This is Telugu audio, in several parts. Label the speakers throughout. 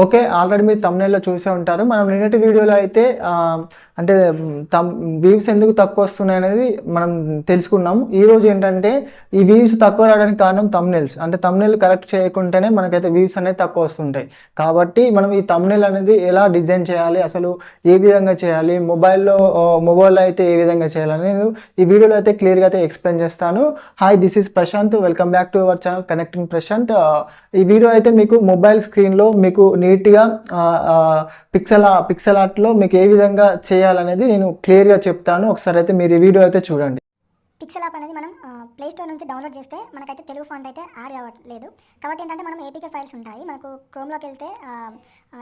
Speaker 1: ఓకే. ఆల్రెడీ మీరు థంబ్‌నెయిల్‌లో చూసే ఉంటారు. మనం నిన్నటి వీడియోలో అయితే అంటే వ్యూస్ ఎందుకు తక్కువొస్తున్నాయనేది మనం తెలుసుకున్నాము. ఈరోజు ఏంటంటే ఈ వ్యూస్ తక్కువ రావడానికి కారణం థంబ్‌నెయిల్స్. అంటే థంబ్‌నెయిల్ కరెక్ట్ చేయకుంటేనే మనకైతే వ్యూస్ అనేది తక్కువొస్తుంటాయి. కాబట్టి మనం ఈ థంబ్‌నెయిల్ అనేది ఎలా డిజైన్ చేయాలి? అసలు ఏ విధంగా చేయాలి? మొబైల్‌లో అయితే ఏ విధంగా చేయాలని నేను ఈ వీడియోలో అయితే క్లియర్‌గా అయితే ఎక్స్‌ప్లెయిన్ చేస్తాను. Hi, this is Prashant. Welcome back to our channel connecting Prashant. ఈ వీడియో అయితే మీకు మొబైల్ స్క్రీన్‌లో మీకు నీట్‌గా పిక్సెల్ ఆర్ట్‌లో మీకు ఏ విధంగా చేయాలనేది నేను క్లియర్‌గా చెప్తాను. ఒకసారి అయితే మీరు ఈ వీడియో అయితే చూడండి.
Speaker 2: పిక్సెల్ యాప్ అనేది మనం ప్లే స్టోర్ నుంచి డౌన్లోడ్ చేస్తే మనకైతే తెలుగు ఫాంట్ అయితే యాడ్ అవ్వట్లేదు. కాబట్టి ఏంటంటే మనం ఏపీకే ఫైల్స్ ఉంటాయి. మనకు క్రోమ్‌లోకి వెళ్తే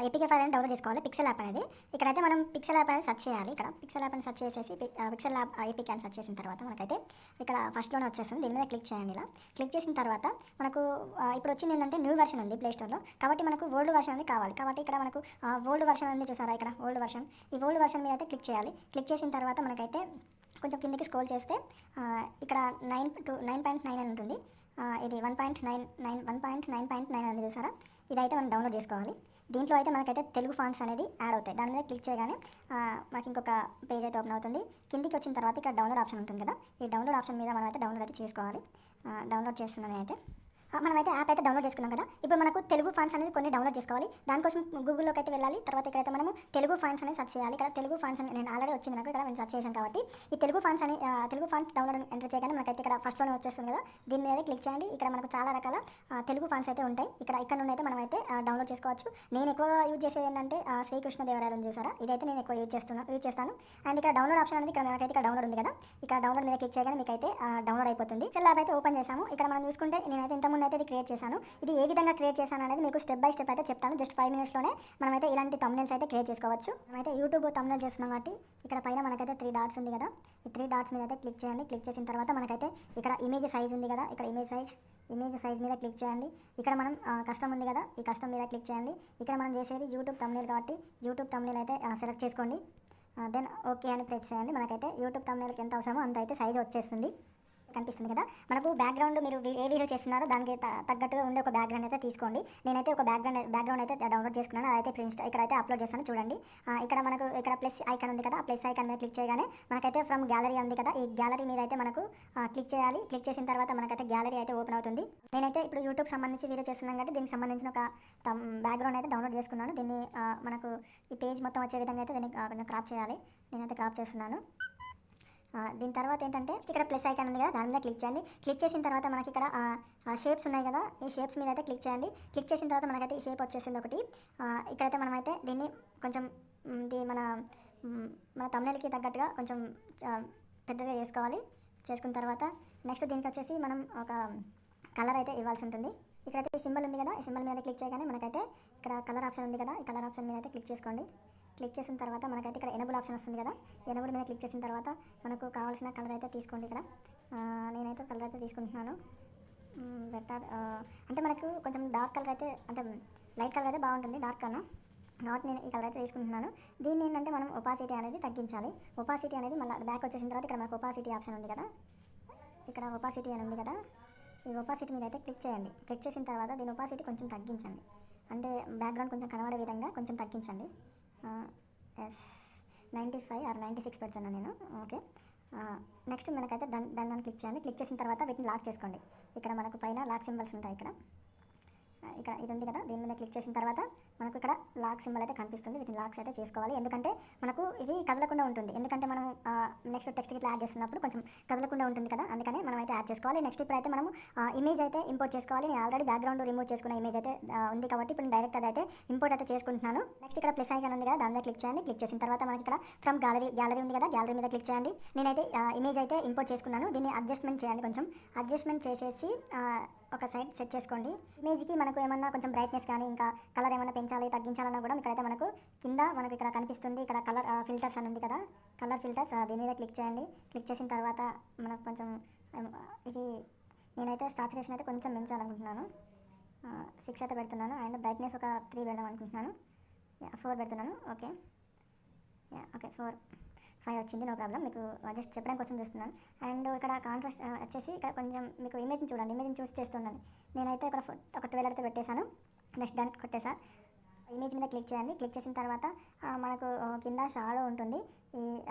Speaker 2: ఏపీకే ఫైల్ అనేది డౌన్లోడ్ చేసుకోవాలి. పిక్సెల్ యాప్ అనేది ఇక్కడైతే మనం పిక్సెల్ యాప్ అనేది సెర్చ్ చేయాలి. ఇక్కడ పిక్సెల్ యాప్ అని సెర్చ్ చేసేసి పిక్సెల్ యాప్ ఏపీకే అని సెర్చ్ చేసిన తర్వాత మనకైతే ఇక్కడ ఫస్ట్‌లోనే వచ్చేస్తుంది. దీని మీద క్లిక్ చేయండి. ఇలా క్లిక్ చేసిన తర్వాత మనకు ఇప్పుడు వచ్చింది ఏంటంటే న్యూ వెర్షన్ ఉంది ప్లే స్టోర్‌లో. కాబట్టి మనకు ఓల్డ్ వెర్షన్ అనేది కావాలి. కాబట్టి ఇక్కడ మనకు ఓల్డ్ వెర్షన్ ఉంది చూసారా, ఇక్కడ ఓల్డ్ వెర్షన్. ఈ ఓల్డ్ వెర్షన్ మీద అయితే క్లిక్ చేయాలి. క్లిక్ చేసిన తర్వాత మనకైతే కొంచెం కిందకి స్క్రోల్ చేస్తే ఇక్కడ 9.9 అని ఉంటుంది. ఇది 1.9 అని చూసారా, ఇదైతే మనం డౌన్లోడ్ చేసుకోవాలి. దీంట్లో అయితే మనకైతే తెలుగు ఫాంట్స్ అనేది యాడ్ అవుతాయి. దాని మీద క్లిక్ చేయగానే మనకి ఇంకొక పేజ్ అయితే ఓపెన్ అవుతుంది. కిందికి వచ్చిన తర్వాత ఇక్కడ డౌన్లోడ్ ఆప్షన్ ఉంటుంది కదా, ఈ డౌన్లోడ్ ఆప్షన్ మీద మనం అయితే డౌన్లోడ్ అయితే చేసుకోవాలి. డౌన్లోడ్ చేస్తున్నాను అయితే మనమైతే యాప్ అయితే డౌన్లోడ్ చేసుకున్నాం కదా. ఇప్పుడు మనకు తెలుగు ఫాంట్స్ అనేది కొన్ని డౌన్లోడ్ చేసుకోవాలి. దానికోసం గూగుల్లోకి అయితే వెళ్ళాలి. తర్వాత ఇక్కడైతే మనము తెలుగు ఫాంట్స్ అనేది సెర్చ్ చేయాలి. ఇక్కడ తెలుగు ఫాంట్స్ అని నేను ఆల్రెడీ వచ్చింది, నాకు ఇక్కడ నేను సెర్చ్ చేశాను. కాబట్టి ఈ తెలుగు ఫాంట్ డౌన్లోడ్ ఎంటర్ చేయగానే మనకైతే ఇక్కడ ఫస్ట్లోనే వచ్చేస్తుంది కదా, దీని మీద క్లిక్ చేయండి. ఇక్కడ మనకు చాలా రకాల తెలుగు ఫాంట్స్ అయితే ఉంటాయి. ఇక్కడ నుండి అయితే మనం అయితే డౌన్లోడ్ చేసుకోవచ్చు. నేను ఎక్కువగా యూజ్ చేసేది ఏంటంటే శ్రీకృష్ణదేవరాయలు చూసారా, ఇదైతే నేను ఎక్కువ యూజ్ చేస్తాను. అండ్ ఇక్కడ డౌన్లోడ్ ఆప్షన్ అనేది ఇక్కడ మనకైతే ఇక్కడ డౌన్లోడ్ ఉంది కదా, ఇక్కడ డౌన్లోడ్ మీద క్లిక్ చేయగానే మీకు అయితే డౌన్లోడ్ అయిపోతుంది. సెల్ యాప్ అయితే ఓపెన్ చేసాము. ఇక్కడ మనం చూసుకుంటే నేనైతే ఇంతకుముందు అయితే ఇది క్రియేట్ చేశాను. ఇది ఏ విధంగా క్రియేట్ చేశాను అనేది మీకు స్టెప్ బై స్టెప్ అయితే చెప్తాను. జస్ట్ 5 మినిట్స్లోనే మనమైతే ఇలాంటి థంబ్‌నెయిల్స్ అయితే క్రియేట్ చేసుకోవచ్చు. మనమైతే యూట్యూబ్ థంబ్‌నెయిల్ చేస్తున్నాం కాబట్టి ఇక్కడ పైన మనకైతే 3 డాట్స్ ఉంది కదా, ఈ 3 డాట్స్ మీద అయితే క్లిక్ చేయండి. క్లిక్ చేసిన తర్వాత మనకైతే ఇక్కడ ఇమేజ్ సైజ్ ఉంది కదా, ఇక్కడ ఇమేజ్ సైజ్ మీద క్లిక్ చేయండి. ఇక్కడ మనం కస్టమ్ ఉంది కదా, ఈ కస్టమ్ మీద క్లిక్ చేయండి. ఇక్కడ మనం చేసేది యూట్యూబ్ థంబ్‌నెయిల్ కాబట్టి యూట్యూబ్ థంబ్‌నెయిల్ అయితే సెలెక్ట్ చేసుకోండి. దెన్ ఓకే అని ప్రెస్ చేయండి. మనకైతే యూట్యూబ్ థంబ్‌నెయిల్కి ఎంత అవసరమో అంత అయితే సైజ్ వచ్చేస్తుంది. కనిపిస్తుంది కదా, మనకు బ్యాక్గ్రౌండ్ మీరు ఏ వీడియో చేస్తున్నారో దానికి తగ్గట్టుగా ఉండే ఒక బ్యాక్గ్రౌండ్ అయితే తీసుకోండి. నేనైతే ఒక బ్యాక్గ్రౌండ్ అయితే డౌన్లోడ్ చేసుకున్నాను. అదైతే ఇక్కడైతే అప్లోడ్ చేస్తాను చూడండి. ఇక్కడ మనకు ఇక్కడ ప్లస్ ఐకాన్ ఉంది కదా, ఆ ప్లస్ ఐకాన్ మీద క్లిక్ చేయగానే మనకైతే ఫ్రమ్ గ్యాలరీ ఉంది కదా, ఈ గ్యాలరీ మీద అయితే మనకు క్లిక్ చేయాలి. క్లిక్ చేసిన తర్వాత మనకైతే గ్యాలరీ అయితే ఓపెన్ అవుతుంది. నేనైతే ఇప్పుడు యూట్యూబ్ సంబంధించి వీడియో చేస్తున్నాను కాబట్టి దీనికి సంబంధించిన ఒక బ్యాక్గ్రౌండ్ అయితే డౌన్లోడ్ చేసుకున్నాను. దీన్ని మనకు ఈ పేజ్ మొత్తం వచ్చే విధంగా అయితే దీన్ని కొంచెం క్రాప్ చేయాలి. నేనైతే క్రాప్ చేస్తున్నాను. దీని తర్వాత ఏంటంటే ఇక్కడ ప్లస్ ఐకాన్ ఉంది కదా, దాని మీద క్లిక్ చేయండి. క్లిక్ చేసిన తర్వాత మనకి ఇక్కడ షేప్స్ ఉన్నాయి కదా, ఈ షేప్స్ మీద అయితే క్లిక్ చేయండి. క్లిక్ చేసిన తర్వాత మనకైతే ఈ షేప్ వచ్చేసింది ఒకటి. ఇక్కడైతే మనమైతే దీన్ని కొంచెం మన థంబ్‌నెయిల్కి తగ్గట్టుగా కొంచెం పెద్దగా చేసుకున్న తర్వాత నెక్స్ట్ దీనికి వచ్చేసి మనం ఒక కలర్ అయితే ఇవ్వాల్సి ఉంటుంది. ఇక్కడైతే ఈ సింబల్ ఉంది కదా, ఈ సింబల్ మీద క్లిక్ చేయగానే మనకైతే ఇక్కడ కలర్ ఆప్షన్ ఉంది కదా, ఈ కలర్ ఆప్షన్ మీద అయితే క్లిక్ చేసుకోండి. క్లిక్ చేసిన తర్వాత మనకైతే ఇక్కడ ఎనబుల్ ఆప్షన్ వస్తుంది కదా, ఎనబుల్ మీద క్లిక్ చేసిన తర్వాత మనకు కావాల్సిన కలర్ అయితే తీసుకోండి. ఇక్కడ నేనైతే కలర్ అయితే తీసుకుంటున్నాను. బెటర్ అంటే మనకు కొంచెం డార్క్ కలర్ అయితే, అంటే లైట్ కలర్ అయితే బాగుంటుంది డార్క్ కన్నా, కాబట్టి నేను ఈ కలర్ అయితే తీసుకుంటున్నాను. దీన్ని ఏంటంటే మనం ఒపాసిటీ అనేది తగ్గించాలి. ఒపాసిటీ అనేది మళ్ళీ బ్యాక్ వచ్చేసిన తర్వాత ఇక్కడ మనకు ఒపాసిటీ ఆప్షన్ ఉంది కదా, ఇక్కడ ఒపాసిటీ అని ఉంది కదా, ఈ ఒపాసిటీ మీద అయితే క్లిక్ చేయండి. క్లిక్ చేసిన తర్వాత దీని ఒపాసిటీ కొంచెం తగ్గించండి. అంటే బ్యాక్గ్రౌండ్ కొంచెం కనబడే విధంగా కొంచెం తగ్గించండి. 95 ఆర్ 96 పెడుతున్నాను నేను. ఓకే, నెక్స్ట్ మనకైతే డన్ అని క్లిక్ చేయండి. క్లిక్ చేసిన తర్వాత వీటిని లాక్ చేసుకోండి. ఇక్కడ మనకు పైన లాక్ సింబల్స్ ఉంటాయి. ఇక్కడ ఇది ఉంది కదా, దీని మీద క్లిక్ చేసిన తర్వాత మనకు ఇక్కడ లాక్ సింబల్ అయితే కనిపిస్తుంది. వీటిని లాక్స్ అయితే చేసుకోవాలి. ఎందుకంటే మనకు ఇది కదలకుండా ఉంటుంది. ఎందుకంటే మనం నెక్స్ట్ టెక్స్ట్ ఇట్లా యాడ్ చేస్తున్నప్పుడు కొంచెం కదలకుండా ఉంటుంది కదా, అందుకని మనం అయితే యాడ్ చేసుకోవాలి. నెక్స్ట్ ఇప్పుడైతే మనం ఇమేజ్ అయితే ఇంపోర్ట్ చేసుకోవాలి. నేను ఆల్రెడీ బ్యాక్గ్రౌండ్ రిమూవ్ చేసుకున్న ఇమేజ్ అయితే ఉంది కాబట్టి ఇప్పుడు నేను డైరెక్ట్ అదైతే ఇంపోర్ట్ అయితే చేసుకుంటున్నాను. నెక్స్ట్ ఇక్కడ ప్లస్ ఐకాన్ ఉంది కదా, దాని మీద క్లిక్ చేయండి. క్లిక్ చేసిన తర్వాత మనకి ఇక్కడ ఫ్రమ్ గ్యాలరీ ఉంది కదా, గ్యాలరీ మీద క్లిక్ చేయండి. నేనైతే ఇమేజ్ అయితే ఇంపోర్ట్ చేసుకున్నాను. దీన్ని అడ్జస్ట్మెంట్ చేయండి. కొంచెం అడ్జస్ట్మెంట్ చేసేసి ఒక సైడ్ సెట్ చేసుకోండి. ఇమేజ్కి మనకు ఏమన్నా కొంచెం బ్రైట్నెస్ కానీ ఇంకా కలర్ ఏమన్నా పెంచాలి తగ్గించాలన్నా కూడా ఇక్కడైతే మనకు కింద మనకు ఇక్కడ కనిపిస్తుంది. ఇక్కడ కలర్ ఫిల్టర్స్ అని ఉంది కదా, కలర్ ఫిల్టర్స్, దీని మీద క్లిక్ చేయండి. క్లిక్ చేసిన తర్వాత మనకు కొంచెం ఇది నేనైతే సాచురేషన్ అయితే కొంచెం పెంచాలనుకుంటున్నాను. 6 అయితే పెడుతున్నాను. అండ్ బ్రైట్నెస్ ఒక 3 పెడదాం అనుకుంటున్నాను. 4 పెడుతున్నాను. ఓకే, 4 5 వచ్చింది, నో ప్రాబ్లం. మీకు జస్ట్ చెప్పడం కోసం చూస్తున్నాను. అండ్ ఇక్కడ కాంట్రాస్ట్ వచ్చేసి ఇక్కడ కొంచెం మీకు ఇమేజ్ని చూడండి, ఇమేజ్ని చూసి చేస్తున్నాను. నేనైతే ఇక్కడ ఒక 12 అయితే పెట్టేశాను. నెక్స్ట్ డన్ కొట్టేసా. ఇమేజ్ మీద క్లిక్ చేయండి. క్లిక్ చేసిన తర్వాత మనకు కింద షాడో ఉంటుంది. ఈ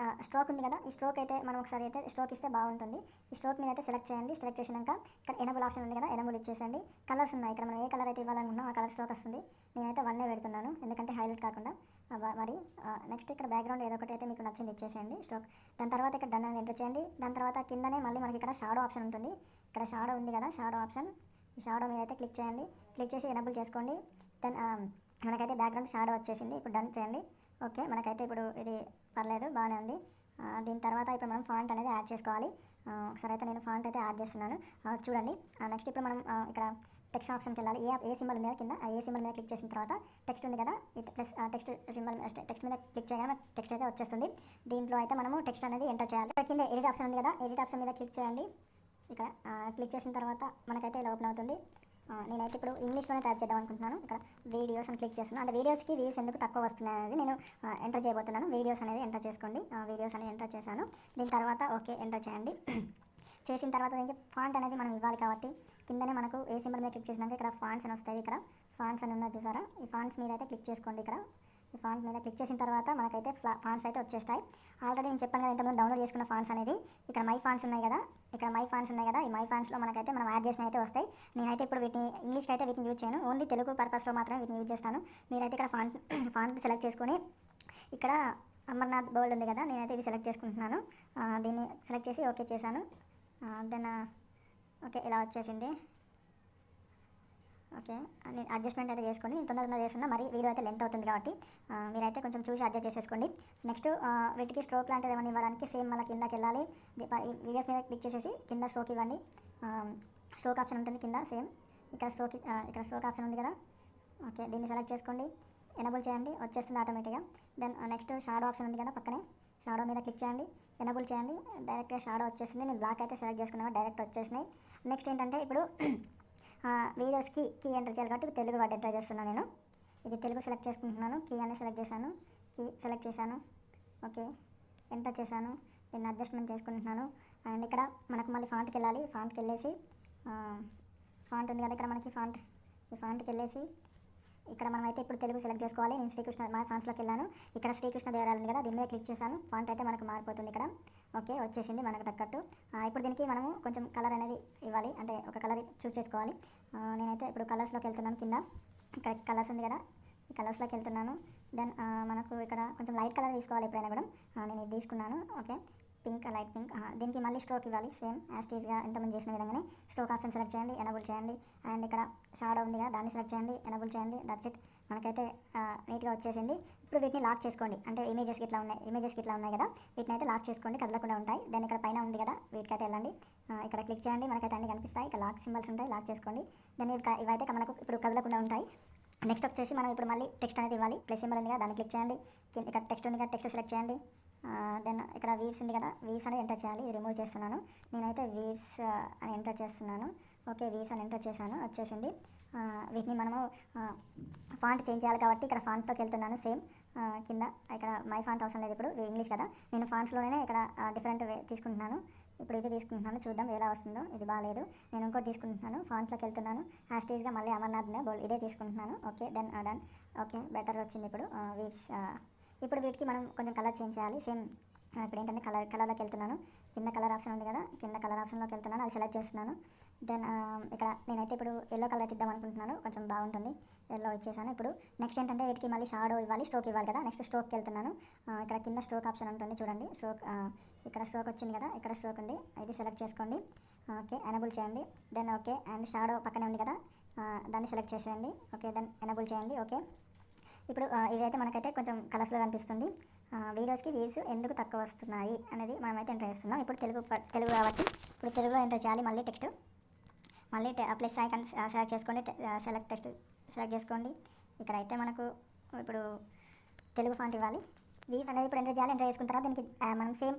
Speaker 2: స్ట్రోక్ ఉంది కదా, ఈ స్ట్రోక్ అయితే మనం ఒకసారి అయితే స్ట్రోక్ ఇస్తే బాగుంటుంది. ఈ స్ట్రోక్ మీద అయితే సెలెక్ట్ చేయండి. సెలెక్ట్ చేసినాక ఇక్కడ ఎనబుల్ ఆప్షన్ ఉంది కదా, ఎనబుల్ ఇచ్చేసండి. కలర్స్ ఉన్నాయి ఇక్కడ, మనం ఏ కలర్ అయితే ఇవ్వాలనుకున్నాం ఆ కలర్ స్ట్రోక్ వస్తుంది. నేనైతే 1 పెడుతున్నాను ఎందుకంటే హైలైట్ కాకుండా. మరి నెక్స్ట్ ఇక్కడ బ్యాక్గ్రౌండ్ ఏదో ఒకటి అయితే మీకు నచ్చింది ఇచ్చేసేయండి స్ట్రోక్. దాని తర్వాత ఇక్కడ డన్ అనేది ఎంటర్ చేయండి. దాని తర్వాత కిందనే మళ్ళీ మనకి ఇక్కడ షాడో ఆప్షన్ ఉంటుంది. ఇక్కడ షాడో ఉంది కదా, షాడో ఆప్షన్, ఈ షాడో మీద అయితే క్లిక్ చేయండి. క్లిక్ చేసి ఎనబుల్ చేసుకోండి. దెన్ మనకైతే బ్యాక్గ్రౌండ్ షాడో వచ్చేసింది. ఇప్పుడు డన్ చేయండి. ఓకే, మనకైతే ఇప్పుడు ఇది పర్లేదు, బాగానే ఉంది. దీని తర్వాత ఇప్పుడు మనం ఫాంట్ అనేది యాడ్ చేసుకోవాలి. ఒకసారి అయితే నేను ఫాంట్ అయితే యాడ్ చేస్తున్నాను, చూడండి. నెక్స్ట్ ఇప్పుడు మనం ఇక్కడ టెక్స్ట్ ఆప్షన్కి వెళ్ళాలి. ఏ సింబల్ ఉంది కదా కింద, ఏ సింబల్ మీద క్లిక్ చేసిన తర్వాత టెక్స్ట్ ఉంది కదా, ప్లస్ టెక్స్ట్ సింబల్, టెక్స్ట్ మీద క్లిక్ చేయగానే టెక్స్ట్ అయితే వచ్చేస్తుంది. దీంట్లో అయితే మనము టెక్స్ట్ అనేది ఎంటర్ చేయాలి. ఇక్కడ కింద ఎడిట్ ఆప్షన్ ఉంది కదా, ఎడిట్ ఆప్షన్ మీద క్లిక్ చేయండి. ఇక్కడ క్లిక్ చేసిన తర్వాత మనకైతే ఇలా ఓపెన్ అవుతుంది. నేనైతే ఇప్పుడు ఇంగ్లీష్లోనే టైప్ చేద్దాం అనుకుంటున్నాను. ఇక్కడ వీడియోస్ అని క్లిక్ చేస్తున్నాను. అంటే వీడియోస్కి వ్యూస్ ఎందుకు తక్కువ వస్తున్నాయి అనేది నేను ఎంటర్ చేయబోతున్నాను. వీడియోస్ అనేది ఎంటర్ చేసుకోండి. వీడియోస్ అనేది ఎంటర్ చేశాను. దీని తర్వాత ఓకే ఎంటర్ చేయండి. చేసిన తర్వాత దీనికి ఫాంట్ అనేది మనం ఇవ్వాలి కాబట్టి కిందనే మనకు ఏ సింబల్ మీద క్లిక్ చేసినాక ఇక్కడ ఫాంట్స్ అని వస్తాయి. ఇక్కడ ఫాంట్స్ అని ఉన్నది చూసారా, ఈ ఫాంట్స్ మీద అయితే క్లిక్ చేసుకోండి. ఇక్కడ ఈ ఫాంట్ మీద క్లిక్ చేసిన తర్వాత మనకైతే ఫాంట్స్ అయితే వచ్చేస్తాయి. ఆల్రెడీ నేను చెప్పాను కదా ఇంతకుముందు డౌన్లోడ్ చేసుకున్న ఫాంట్స్ అనేది. ఇక్కడ మై ఫాంట్స్ ఉన్నాయి కదా, ఇక్కడ మై ఫాంట్స్ ఉన్నాయి కదా, ఈ మై ఫాంట్స్లో మనకైతే మనం యాడ్ చేసిన అయితే వస్తాయి. నేనైతే ఇప్పుడు వీటిని ఇంగ్లీష్కి అయితే వీటిని యూజ్ చేయను, ఓన్లీ తెలుగు పర్పస్లో మాత్రమే వీటిని యూజ్ చేస్తాను. మీరైతే ఇక్కడ ఫాంట్ సెలెక్ట్ చేసుకొని ఇక్కడ అమర్నాథ్ బోల్డ్ ఉంది కదా, నేనైతే ఇది సెలెక్ట్ చేసుకుంటున్నాను. దీన్ని సెలెక్ట్ చేసి ఓకే చేశాను. దెన్ ఓకే ఇలా వచ్చేసింది. ఓకే, నేను అడ్జస్ట్మెంట్ అయితే చేసుకొని నేను తొందరగా చేస్తున్నా, మరి వీడియో అయితే లెంత్ అవుతుంది కాబట్టి మీరైతే కొంచెం చూసి అడ్జస్ట్ చేసేసుకోండి. నెక్స్ట్ వీటికి స్ట్రోక్ లాంటిది ఏమైనా ఇవ్వడానికి సేమ్ మళ్ళీ కిందకి వెళ్ళాలి. వీడియోస్ మీద క్లిక్ చేసేసి కింద స్ట్రోక్ ఇవ్వండి. స్ట్రోక్ ఆప్షన్ ఉంటుంది కింద సేమ్. ఇక్కడ స్ట్రోక్ ఆప్షన్ ఉంది కదా, ఓకే దీన్ని సెలెక్ట్ చేసుకోండి, ఎనబుల్ చేయండి, వచ్చేస్తుంది ఆటోమేటిక్గా. దెన్ నెక్స్ట్ షాడో ఆప్షన్ ఉంది కదా పక్కనే, షాడో మీద క్లిక్ చేయండి, ఎనబుల్ చేయండి, డైరెక్ట్గా షాడో వచ్చేసింది. నేను బ్లాక్ అయితే సెలెక్ట్ చేసుకున్నాను, డైరెక్ట్ వచ్చేసినాయి. నెక్స్ట్ ఏంటంటే ఇప్పుడు వీడియోస్కి కీ ఎంటర్ చేయాలి కాబట్టి తెలుగు వర్డ్ ఎంటర్ చేస్తున్నాను. నేను ఇది తెలుగు సెలెక్ట్ చేసుకుంటున్నాను. కీ అనేది సెలెక్ట్ చేశాను, కీ సెలెక్ట్ చేశాను, ఓకే ఎంటర్ చేశాను. దీన్ని అడ్జస్ట్మెంట్ చేసుకుంటున్నాను. అండ్ ఇక్కడ మనకు మళ్ళీ ఫాంట్కి వెళ్ళాలి. ఫాంట్కి వెళ్ళేసి ఫాంట్ ఉంది కదా ఇక్కడ మనకి ఫాంట్, ఈ ఫాంట్కి వెళ్ళేసి ఇక్కడ మనమైతే ఇప్పుడు తెలుగు సెలెక్ట్ చేసుకోవాలి. నేను శ్రీకృష్ణ మా ఫాంట్స్లోకి వెళ్ళాను. ఇక్కడ శ్రీకృష్ణ దేవరాయలు ఉంది కదా, దీని మీద క్లిక్ చేశాను. ఫాంట్ అయితే మనకు మారిపోతుంది ఇక్కడ. ఓకే వచ్చేసింది మనకు తగ్గట్టు. ఇప్పుడు దీనికి మనము కొంచెం కలర్ అనేది ఇవ్వాలి, అంటే ఒక కలర్ చూస్ చేసుకోవాలి. నేనైతే ఇప్పుడు కలర్స్లోకి వెళ్తున్నాను. కింద ఇక్కడ కలర్స్ ఉంది కదా, ఈ కలర్స్లోకి వెళ్తున్నాను. దెన్ మనకు ఇక్కడ కొంచెం లైట్ కలర్ తీసుకోవాలి ఎప్పుడైనా కూడా. నేను ఇది తీసుకున్నాను. Okay pink, light pink. దీనికి మళ్ళీ స్ట్రోక్ ఇవ్వాలి సేమ్ యాస్టీస్గా ఎంతమంది చేసిన విధంగానే. స్ట్రోక్ ఆప్షన్ సెలెక్ట్ చేయండి, ఎనబుల్ చేయండి. అండ్ ఇక్కడ షాడో ఉంది కదా, దాన్ని సెలెక్ట్ చేయండి, ఎనబుల్ చేయండి. దట్స్ ఇట్, మనకైతే నీట్గా వచ్చేసింది. ఇప్పుడు వీటిని లాక్ చేసుకోండి, అంటే ఇమేజెస్కి ఇట్లా ఉన్నాయి కదా, వీటిని అయితే లాక్ చేసుకోండి, కదలకుండా ఉంటాయి. దాని ఇక్కడ పైన ఉంది కదా, వీటికైతే వెళ్ళండి, ఇక్కడ క్లిక్ చేయండి, మనకైతే అన్ని కనిపిస్తాయి. ఇక్కడ లాక్ సింబల్స్ ఉంటాయి, లాక్ చేసుకోండి. దాన్ని ఇవైతే మనకు ఇప్పుడు కదలకుండా ఉంటాయి. నెక్స్ట్ వచ్చేసి మనం ఇప్పుడు మళ్ళీ టెక్స్ట్ అనేది ఇవ్వాలి. ప్లస్ సింబల్ ఉంది కదా, దాన్ని క్లిక్ చేయండి. ఇక్కడ టెక్స్ట్ ఉంది కదా, టెక్స్ట్ సెలెక్ట్ చేయండి. దెన్ ఇక్కడ వీవ్స్ ఉంది కదా, వీవ్స్ అనేది ఎంటర్ చేయాలి. ఇది రిమూవ్ చేస్తున్నాను, నేనైతే వీవ్స్ అని ఎంటర్ చేస్తున్నాను. ఓకే వీవ్స్ అని ఎంటర్ చేశాను, వచ్చేసింది. వీటిని మనము ఫాంట్ చేంజ్ చేయాలి కాబట్టి ఇక్కడ ఫాంట్లోకి వెళ్తున్నాను. సేమ్ కింద ఇక్కడ మై ఫాంట్ అవసరం లేదు, ఇప్పుడు ఇంగ్లీష్ కదా, నేను ఫాంట్స్లోనే ఇక్కడ డిఫరెంట్ తీసుకుంటున్నాను. ఇప్పుడు ఇది తీసుకుంటున్నాను, చూద్దాం ఎలా వస్తుందో. ఇది బాగాలేదు, నేను ఇంకోటి తీసుకుంటున్నాను. ఫాంట్లోకి వెళ్తున్నాను, హ్యాస్టీస్గా మళ్ళీ అమర్నాథ్ ఇదే తీసుకుంటున్నాను. Okay done done. Okay better వచ్చింది ఇప్పుడు వీవ్స్. ఇప్పుడు వీటికి మనం కొంచెం కలర్ చేంజ్ చేయాలి. సేమ్ ఇప్పుడు ఏంటంటే కలర్లోకి వెళ్తున్నాను. కింద కలర్ ఆప్షన్ ఉంది కదా, కింద కలర్ ఆప్షన్లోకి వెళ్తున్నాను, అది సెలెక్ట్ చేస్తున్నాను. దెన్ ఇక్కడ నేనైతే ఇప్పుడు ఎల్లో కలర్ అయితే ఇద్దాం అనుకుంటున్నాను, కొంచెం బాగుంటుంది. ఎల్లో ఇచ్చేసాను. ఇప్పుడు నెక్స్ట్ ఏంటంటే వీటికి మళ్ళీ షాడో ఇవ్వాలి, స్ట్రోక్ ఇవ్వాలి కదా. నెక్స్ట్ స్ట్రోక్కి వెళ్తున్నాను. ఇక్కడ కింద స్ట్రోక్ ఆప్షన్ ఉంటుంది చూడండి, స్ట్రోక్. ఇక్కడ స్ట్రోక్ వచ్చింది కదా, ఇక్కడ స్ట్రోక్ ఉంది, ఇది సెలెక్ట్ చేసుకోండి. ఓకే ఎనబుల్ చేయండి. దెన్ ఓకే అండ్ షాడో పక్కనే ఉంది కదా, దాన్ని సెలెక్ట్ చేసేయండి. ఓకే దెన్ ఎనబుల్ చేయండి. ఓకే ఇప్పుడు ఇవైతే మనకైతే కొంచెం కలర్ఫుల్గా అనిపిస్తుంది. వీడియోస్కి వ్యూస్ ఎందుకు తక్కువ వస్తున్నాయి అనేది మనమైతే ఎంటర్ చేస్తున్నాం. ఇప్పుడు తెలుగు కాబట్టి ఇప్పుడు తెలుగులో ఎంటర్ చేయాలి. మళ్ళీ టెక్స్ట్, మళ్ళీ ప్లస్ ఐకాన్ సెలెక్ట్ చేసుకోండి, సెలెక్ట్ టెక్స్ట్ సెలెక్ట్ చేసుకోండి. ఇక్కడైతే మనకు ఇప్పుడు తెలుగు ఫాంట్ ఇవ్వాలి. వీవ్స్ అనేది ఇప్పుడు ఎంటర్ చేయాలి. ఎంటర్ చేసుకున్న తర్వాత దీనికి మనం సేమ్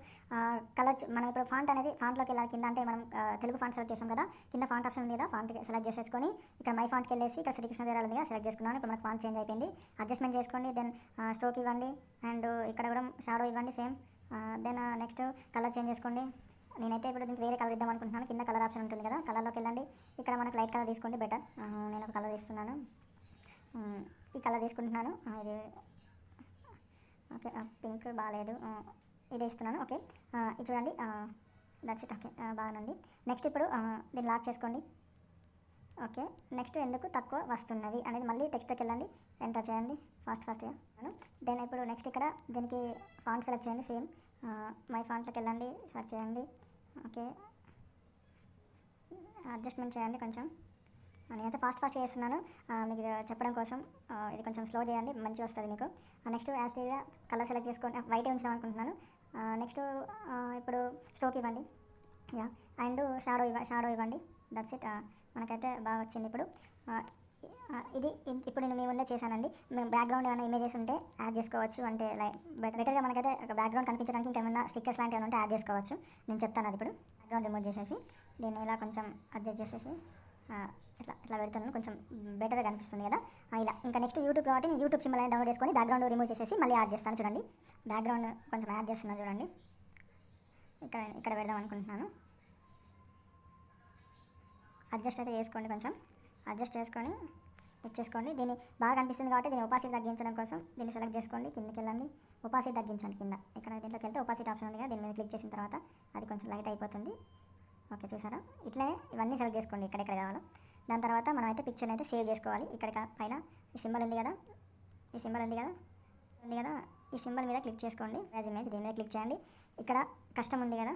Speaker 2: కలర్, మనం ఇప్పుడు ఫాంట్ అనేది ఫాంట్లోకి వెళ్ళాలి. కింద అంటే మనం తెలుగు ఫాంట్ సెలెక్ట్ చేసాం కదా, కింద ఫాంట్ ఆప్షన్ ఉంది కదా, ఫాంట్ సెలెక్ట్ చేసేసుకొని ఇక్కడ మై ఫాంట్కి వెళ్ళేసి ఇక్కడ శ్రీకృష్ణ దేవరాయలు ఉంది కదా, సెలెక్ట్ చేసుకున్నాను. ఇప్పుడు మనకు ఫాంట్ చేంజ్ అయిపోయింది. అడ్జస్ట్మెంట్ చేసుకోండి. దెన్ స్ట్రోక్ ఇవ్వండి అండ్ ఇక్కడ కూడా షాడో ఇవ్వండి same. Then next colour change చేసుకోండి. నేనైతే ఇప్పుడు దీనికి వేరే కలర్ ఇద్దాం అనుకుంటున్నాను. కింద కలర్ ఆప్షన్ ఉంటుంది కదా, కలర్లోకి వెళ్ళండి. ఇక్కడ మనకు లైట్ కలర్ తీసుకోండి బెటర్. నేను ఒక కలర్ ఇస్తున్నాను. ఈ కలర్ తీసుకుంటున్నాను. ఇది ఓకే, పింక్ బాగాలేదు, ఇదే ఇస్తున్నాను. ఓకే, ఇది చూడండి, దట్స్ ఇట్. ఓకే, బాగానే ఉంది. నెక్స్ట్ ఇప్పుడు దీన్ని లాక్ చేసుకోండి. ఓకే, నెక్స్ట్ ఎందుకు తక్కువ వస్తున్నవి అనేది మళ్ళీ టెక్స్ట్లోకి వెళ్ళండి, ఎంటర్ చేయండి ఫాస్ట్గా. దెన్ ఇప్పుడు నెక్స్ట్ ఇక్కడ దీనికి ఫాంట్ సెలెక్ట్ చేయండి. సేమ్ మై ఫాంట్లోకి వెళ్ళండి, సెర్చ్ చేయండి. ఓకే, అడ్జస్ట్మెంట్ చేయండి కొంచెం. నేనైతే ఫాస్ట్గా చేస్తున్నాను మీకు చెప్పడం కోసం. ఇది కొంచెం స్లో చేయండి, మంచిగా వస్తుంది మీకు. నెక్స్ట్ యాస్టీగా కలర్ సెలెక్ట్ చేసుకోండి. వైట్ ఉంచుదాం అనుకుంటున్నాను. నెక్స్ట్ ఇప్పుడు స్ట్రోక్ ఇవ్వండి, యా, అండ్ షాడో ఇవ్వండి. That's it. మనకైతే బాగా వచ్చింది. ఇప్పుడు ఇది ఇప్పుడు నేను మీ ముందే చేశానండి. మేము బ్యాక్గ్రౌండ్ ఏమైనా ఇమేజెస్ ఉంటే యాడ్ చేసుకోవచ్చు. అంటే లైక్ బెటర్గా మనకైతే బ్యాక్గ్రౌండ్ కనిపించడానికి ఇంకేమైనా స్టిక్కర్స్ లాంటివి ఏమైనా ఉంటే యాడ్ చేసుకోవచ్చు. నేను చెప్తాను అది. ఇప్పుడు బ్యాక్గ్రౌండ్ రిమూవ్ చేసేసి దీన్ని ఇలా కొంచెం అడ్జస్ట్ చేసేసి ఇట్లా పెడుతున్నాను, కొంచెం బెటర్గా కనిపిస్తుంది కదా. ఇలా ఇంకా నెక్స్ట్ యూట్యూబ్ కాబట్టి నేను యూట్యూబ్ సింబల్ డౌన్లోడ్ చేసుకొని బ్యాక్గ్రౌండ్ రిమూవ్ చేసేసి మళ్ళీ యాడ్ చేస్తాను. చూడండి, బ్యాక్గ్రౌండ్ కొంచెం యాడ్ చేస్తున్నాను చూడండి. ఇక్కడ పెడదాం అనుకుంటున్నాను. అడ్జస్ట్ అయితే చేసుకోండి, కొంచెం అడ్జస్ట్ చేసుకొని ఇచ్చేసుకోండి. దీన్ని బాగా కనిపిస్తుంది కాబట్టి దీన్ని ఒపాసిటీ తగ్గించడం కోసం దీన్ని సెలెక్ట్ చేసుకోండి. కిందకి వెళ్ళండి, ఒపాసిటీ తగ్గించండి. కింద ఇక్కడ దీంట్లోకి వెళ్తే ఒపాసిటీ ఆప్షన్ ఉంది కదా, దీని మీద క్లిక్ చేసిన తర్వాత అది కొంచెం లైట్ అయిపోతుంది. ఓకే, చూసారా? ఇట్లనే ఇవన్నీ సెలెక్ట్ చేసుకోండి ఎక్కడెక్కడ కావాలో. దాని తర్వాత మనం అయితే పిక్చర్ని అయితే సేవ్ చేసుకోవాలి. ఇక్కడ పైన ఈ సింబల్ ఉంది కదా, ఈ సింబల్ ఉంది కదా, ఈ సింబల్ మీద క్లిక్ చేసుకోండి. యాజ్ ఇమేజ్ దీని మీద క్లిక్ చేయండి. ఇక్కడ కస్టమ్ ఉంది కదా,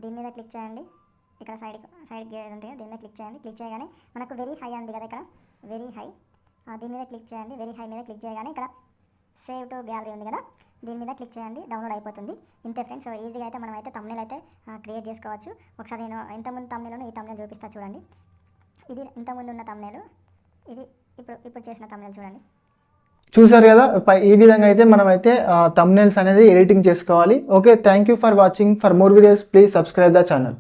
Speaker 2: దీని మీద క్లిక్ చేయండి. ఇక్కడ సైడ్ ఉంటుంది కదా, దీని మీద క్లిక్ చేయండి. క్లిక్ చేయగానే మనకు వెరీ హై ఉంది కదా, ఇక్కడ వెరీ హై, దీని మీద క్లిక్ చేయండి. వెరీ హై మీద క్లిక్ చేయగానే ఇక్కడ సేవ్ టు గ్యాలరీ ఉంది కదా, దీని మీద క్లిక్ చేయండి. డౌన్లోడ్ అయిపోతుంది. ఇంతే ఫ్రెండ్స్, ఈజీగా అయితే మనం అయితే తమ్నెయిల్ అయితే క్రియేట్ చేసుకోవచ్చు. ఒకసారి నేను ఇంతకుముందు తమ్నెయిల్ను ఈ తమ్నెయిల్ చూపిస్తా చూడండి. ఇది ఇంతకుముందు ఉన్న తమ్నెయిల్, ఇది ఇప్పుడు చేసిన తమ్నెయిల్ చూడండి.
Speaker 1: చూసారు కదా, ఈ విధంగా అయితే మనం అయితే థంబ్నెయిల్స్ అనేది ఎడిటింగ్ చేసుకోవాలి. Okay, thank you for watching. For more videos please subscribe the channel.